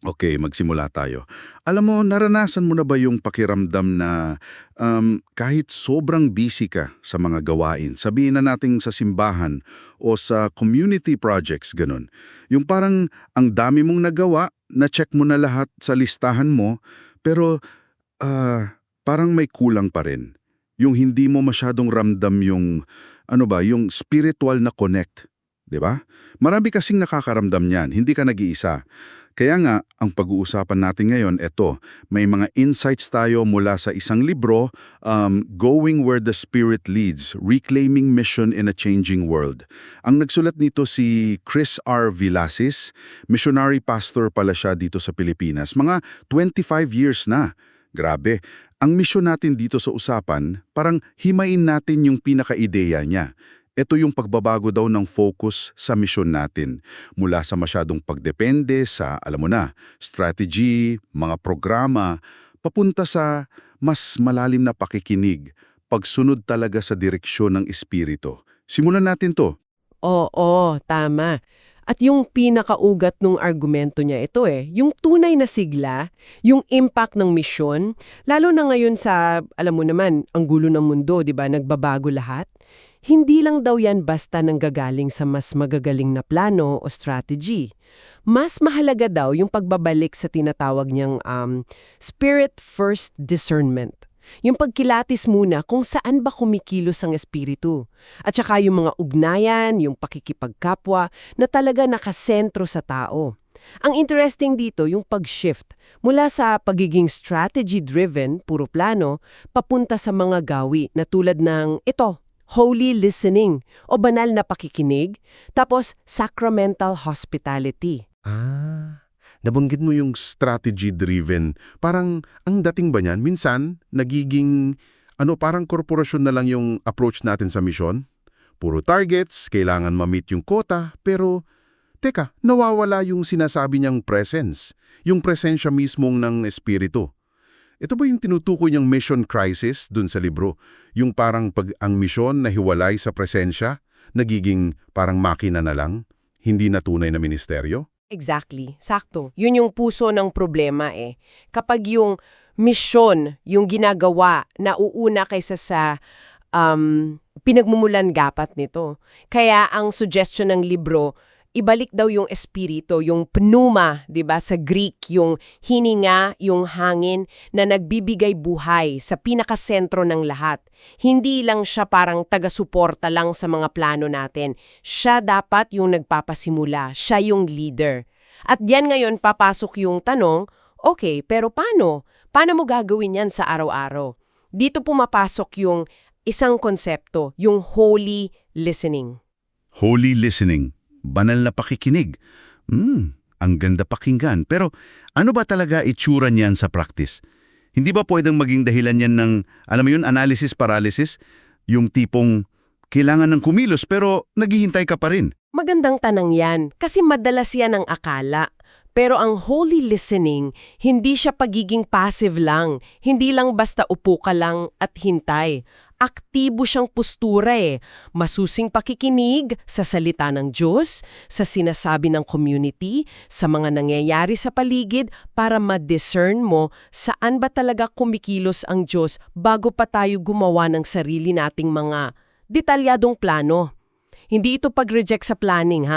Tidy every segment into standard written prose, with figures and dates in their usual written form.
Okay, magsimula tayo. Alam mo, naranasan mo na ba yung pakiramdam na kahit sobrang busy ka sa mga gawain, sabihin na nating sa simbahan o sa community projects, ganun. Yung parang ang dami mong nagawa, na-check mo na lahat sa listahan mo, pero parang may kulang pa rin. Yung hindi mo masyadong ramdam yung, ano ba, yung spiritual na connect. 'Di ba? Marami kasing nakakaramdam niyan, hindi ka nag-iisa. Kaya nga, ang pag-uusapan natin ngayon, eto, may mga insights tayo mula sa isang libro, Going Where the Spirit Leads, Reclaiming Mission in a Changing World. Ang nagsulat nito si Chris R. Villasis, missionary pastor pala siya dito sa Pilipinas. Mga 25 years na. Grabe. Ang misyon natin dito sa usapan, parang himayin natin yung pinaka-ideya niya. Ito yung pagbabago daw ng focus sa misyon natin. Mula sa masyadong pagdepende sa, alam mo na, strategy, mga programa, papunta sa mas malalim na pakikinig, pagsunod talaga sa direksyon ng Espiritu. Simulan natin to. Oo, tama. At yung pinakaugat ng argumento niya ito yung tunay na sigla, yung impact ng misyon, lalo na ngayon sa, alam mo naman, ang gulo ng mundo, di ba, nagbabago lahat. Hindi lang daw yan basta nanggagaling sa mas magagaling na plano o strategy. Mas mahalaga daw yung pagbabalik sa tinatawag niyang spirit-first discernment. Yung pagkilatis muna kung saan ba kumikilos ang espiritu. At saka yung mga ugnayan, yung pakikipagkapwa na talaga nakasentro sa tao. Ang interesting dito yung pag-shift mula sa pagiging strategy-driven, puro plano, papunta sa mga gawi na tulad ng ito, holy listening o banal na pakikinig, tapos sacramental hospitality. Nabanggit mo yung strategy-driven. Parang ang dating ba niyan, minsan nagiging parang korporasyon na lang yung approach natin sa misyon? Puro targets, kailangan ma-meet yung quota, pero teka, nawawala yung sinasabi niyang presence, yung presensya mismong ng espiritu. Ito ba yung tinutukoy niyang mission crisis dun sa libro? Yung parang pag ang misyon na hiwalay sa presensya, nagiging parang makina na lang, hindi na tunay na ministeryo? Exactly, sakto. Yun yung puso ng problema Kapag yung misyon, yung ginagawa, nauuna kaysa sa pinagmumulan gapat nito. Kaya ang suggestion ng libro, ibalik daw yung espiritu, yung pneuma, 'di ba, sa Greek, yung hininga, yung hangin na nagbibigay buhay sa pinakasentro ng lahat. Hindi lang siya parang taga-suporta lang sa mga plano natin. Siya dapat yung nagpapasimula, siya yung leader. At diyan ngayon papasok yung tanong, okay, pero paano? Paano mo gagawin yan sa araw-araw? Dito pumapasok yung isang konsepto, yung holy listening. Holy listening. Banal na pakikinig. Ang ganda pakinggan. Pero ano ba talaga itsura niyan sa practice? Hindi ba pwedeng maging dahilan yan ng, alam mo yun, analysis paralysis? Yung tipong kailangan ng kumilos pero naghihintay ka pa rin. Magandang tanong yan kasi madalas yan ang akala. Pero ang holy listening, hindi siya pagiging passive lang. Hindi lang basta upo ka lang at hintay. Aktibo siyang postura Masusing pakikinig sa salita ng Diyos, sa sinasabi ng community, sa mga nangyayari sa paligid para ma-discern mo saan ba talaga kumikilos ang Diyos bago pa tayo gumawa ng sarili nating mga detalyadong plano. Hindi ito pag-reject sa planning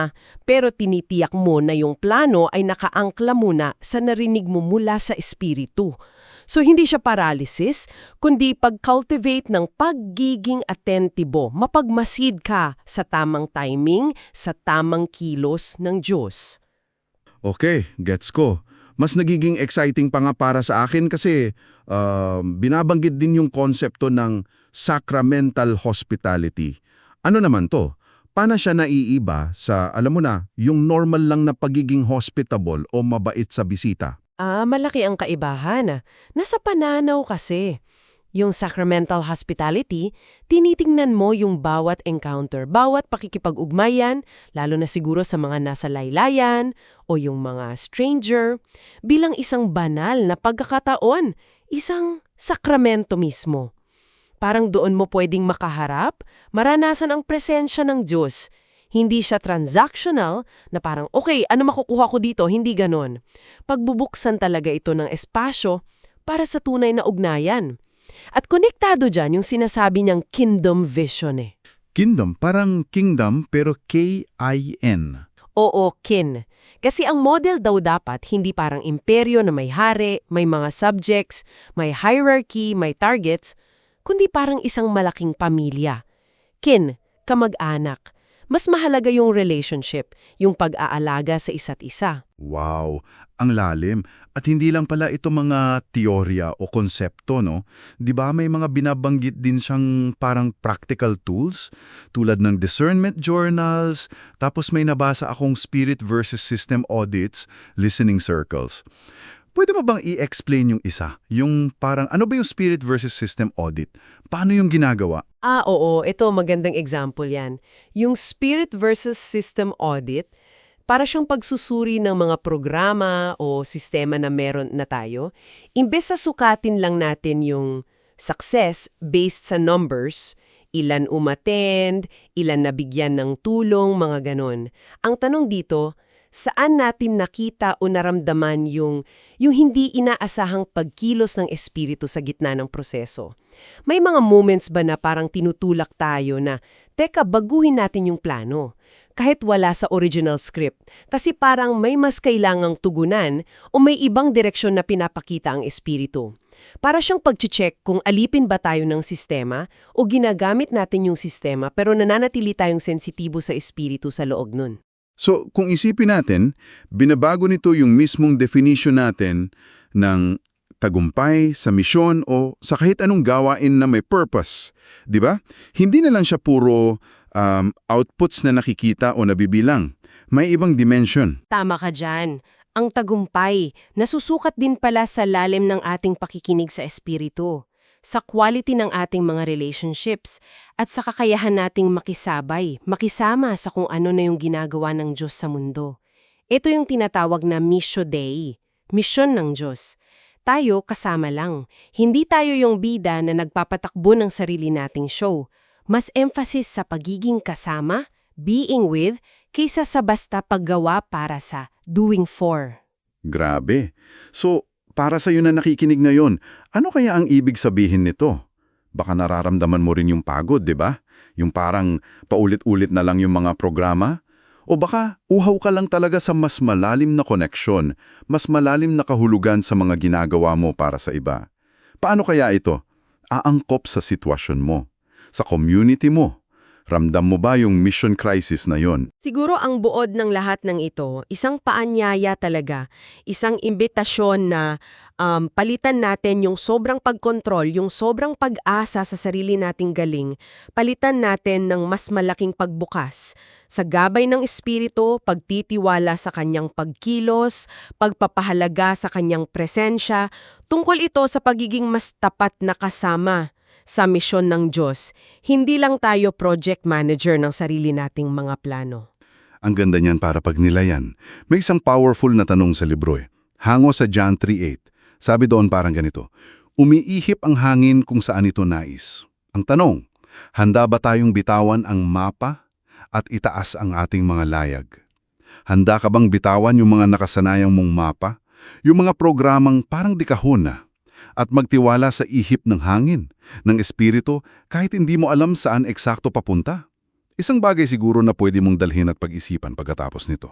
pero tinitiyak mo na yung plano ay nakaangkla muna sa narinig mo mula sa espiritu. So hindi siya paralysis, kundi pag-cultivate ng pagiging atentibo, mapagmasid ka sa tamang timing, sa tamang kilos ng Diyos. Okay, gets ko. Mas nagiging exciting pa nga para sa akin kasi binabanggit din yung konsepto ng sacramental hospitality. Ano naman to? Paano siya naiiba sa, alam mo na, yung normal lang na pagiging hospitable o mabait sa bisita? Malaki ang kaibahan. Nasa pananaw kasi. Yung sacramental hospitality, tinitingnan mo yung bawat encounter, bawat pakikipag-ugmayan, lalo na siguro sa mga nasa laylayan o yung mga stranger, bilang isang banal na pagkakataon, isang sakramento mismo. Parang doon mo pwedeng makaharap, maranasan ang presensya ng Diyos. Hindi siya transactional na parang, okay, ano makukuha ko dito? Hindi ganon. Pagbubuksan talaga ito ng espasyo para sa tunay na ugnayan. At konektado dyan yung sinasabi niyang kingdom vision eh. Kingdom, parang kingdom pero K-I-N. Oo, kin. Kasi ang model daw dapat hindi parang imperyo na may hari, may mga subjects, may hierarchy, may targets, kundi parang isang malaking pamilya. Kin, kamag-anak. Mas mahalaga yung relationship, yung pag-aalaga sa isa't isa. Wow, ang lalim. At hindi lang pala ito mga teorya o konsepto, no? 'Di ba may mga binabanggit din siyang parang practical tools tulad ng discernment journals, tapos may nabasa akong spirit versus system audits, listening circles. Pwede mo bang i-explain yung isa? Yung parang ano ba yung spirit versus system audit? Paano yung ginagawa? Oo, ito magandang example yan. Yung spirit versus system audit, para siyang pagsusuri ng mga programa o sistema na meron na tayo, imbes sa sukatin lang natin yung success based sa numbers, ilan umattend, ilan nabigyan ng tulong, mga ganon. Ang tanong dito, saan natin nakita o naramdaman yung hindi inaasahang pagkilos ng espiritu sa gitna ng proseso? May mga moments ba na parang tinutulak tayo na, teka, baguhin natin yung plano? Kahit wala sa original script, kasi parang may mas kailangang tugunan o may ibang direksyon na pinapakita ang espiritu. Para siyang pag-check kung alipin ba tayo ng sistema o ginagamit natin yung sistema pero nananatili tayong sensitibo sa espiritu sa loob nun. So, kung isipin natin, binabago nito yung mismong definition natin ng tagumpay sa misyon o sa kahit anong gawain na may purpose. 'Di ba? Hindi na lang siya puro outputs na nakikita o nabibilang. May ibang dimension. Tama ka dyan. Ang tagumpay, nasusukat din pala sa lalim ng ating pakikinig sa espiritu, sa quality ng ating mga relationships, at sa kakayahan nating makisabay, makisama sa kung ano na yung ginagawa ng Diyos sa mundo. Ito yung tinatawag na Missio Dei, misyon ng Diyos. Tayo kasama lang. Hindi tayo yung bida na nagpapatakbo ng sarili nating show. Mas emphasis sa pagiging kasama, being with, kaysa sa basta paggawa para sa doing for. Grabe. So, para sa iyo na nakikinig ngayon, ano kaya ang ibig sabihin nito? Baka nararamdaman mo rin yung pagod, di ba? Yung parang paulit-ulit na lang yung mga programa? O baka uhaw ka lang talaga sa mas malalim na koneksyon, mas malalim na kahulugan sa mga ginagawa mo para sa iba. Paano kaya ito? Aangkop sa sitwasyon mo, sa community mo. Ramdam mo ba yung mission crisis na yon? Siguro ang buod ng lahat ng ito, isang paanyaya talaga, isang imbitasyon na palitan natin yung sobrang pagkontrol, yung sobrang pag-asa sa sarili nating galing, palitan natin ng mas malaking pagbukas sa gabay ng espiritu, pagtitiwala sa kanyang pagkilos, pagpapahalaga sa kanyang presensya, tungkol ito sa pagiging mas tapat na kasama sa misyon ng Diyos. Hindi lang tayo project manager ng sarili nating mga plano. Ang ganda niyan para pagnilayan. May isang powerful na tanong sa libro eh. Hango sa John 3:8. Sabi doon parang ganito, umiihip ang hangin kung saan ito nais. Ang tanong, handa ba tayong bitawan ang mapa at itaas ang ating mga layag? Handa ka bang bitawan yung mga nakasanayang mong mapa? Yung mga programang parang di kahon na? At magtiwala sa ihip ng hangin, ng espiritu, kahit hindi mo alam saan eksakto papunta? Isang bagay siguro na pwede mong dalhin at pag-isipan pagkatapos nito.